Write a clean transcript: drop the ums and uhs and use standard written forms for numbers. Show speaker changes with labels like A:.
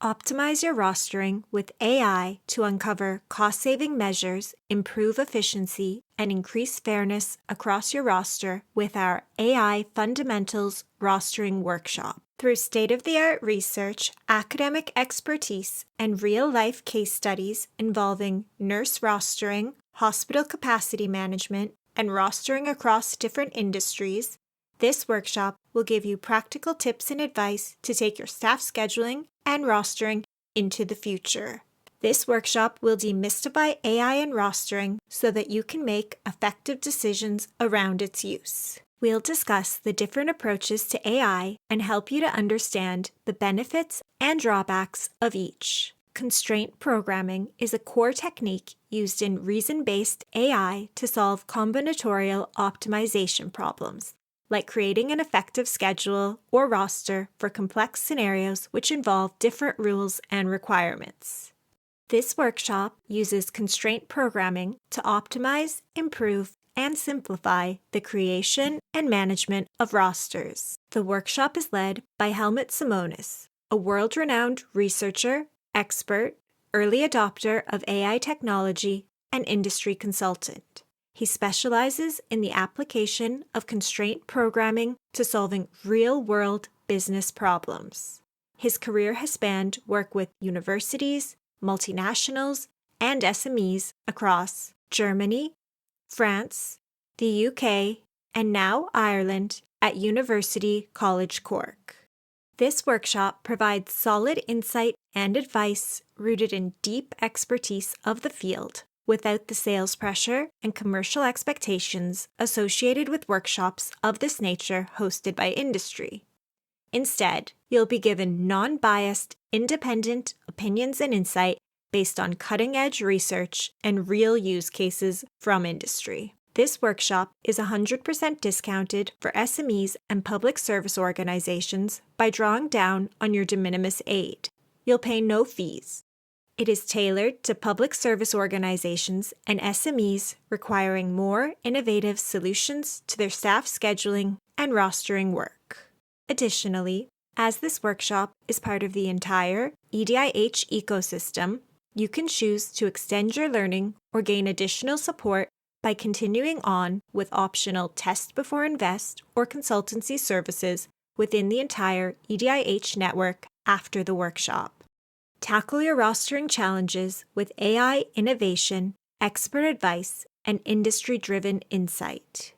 A: Optimize your rostering with AI to uncover cost-saving measures, improve efficiency, and increase fairness across your roster with our AI Fundamentals Rostering Workshop. Through state-of-the-art research, academic expertise, and real-life case studies involving nurse rostering, hospital capacity management, and rostering across different industries, this workshop will give you practical tips and advice to take your staff scheduling and rostering into the future. This workshop will demystify AI and rostering so that you can make effective decisions around its use. We'll discuss the different approaches to AI and help you to understand the benefits and drawbacks of each. Constraint programming is a core technique used in reason-based AI to solve combinatorial optimization problems, like creating an effective schedule or roster for complex scenarios which involve different rules and requirements. This workshop uses constraint programming to optimize, improve, and simplify the creation and management of rosters. The workshop is led by Helmut Simonis, a world-renowned researcher, expert, early adopter of AI technology, and industry consultant. He specializes in the application of constraint programming to solving real-world business problems. His career has spanned work with universities, multinationals, and SMEs across Germany, France, the UK, and now Ireland at University College Cork. This workshop provides solid insight and advice rooted in deep expertise of the field, without the sales pressure and commercial expectations associated with workshops of this nature hosted by industry. Instead, you'll be given non-biased, independent opinions and insight based on cutting-edge research and real use cases from industry. This workshop is 100% discounted for SMEs and public service organizations by drawing down on your de minimis aid. You'll pay no fees. It is tailored to public service organizations and SMEs requiring more innovative solutions to their staff scheduling and rostering work. Additionally, as this workshop is part of the entire EDIH ecosystem, you can choose to extend your learning or gain additional support by continuing on with optional test before invest or consultancy services within the entire EDIH network after the workshop. Tackle your rostering challenges with AI innovation, expert advice, and industry-driven insight.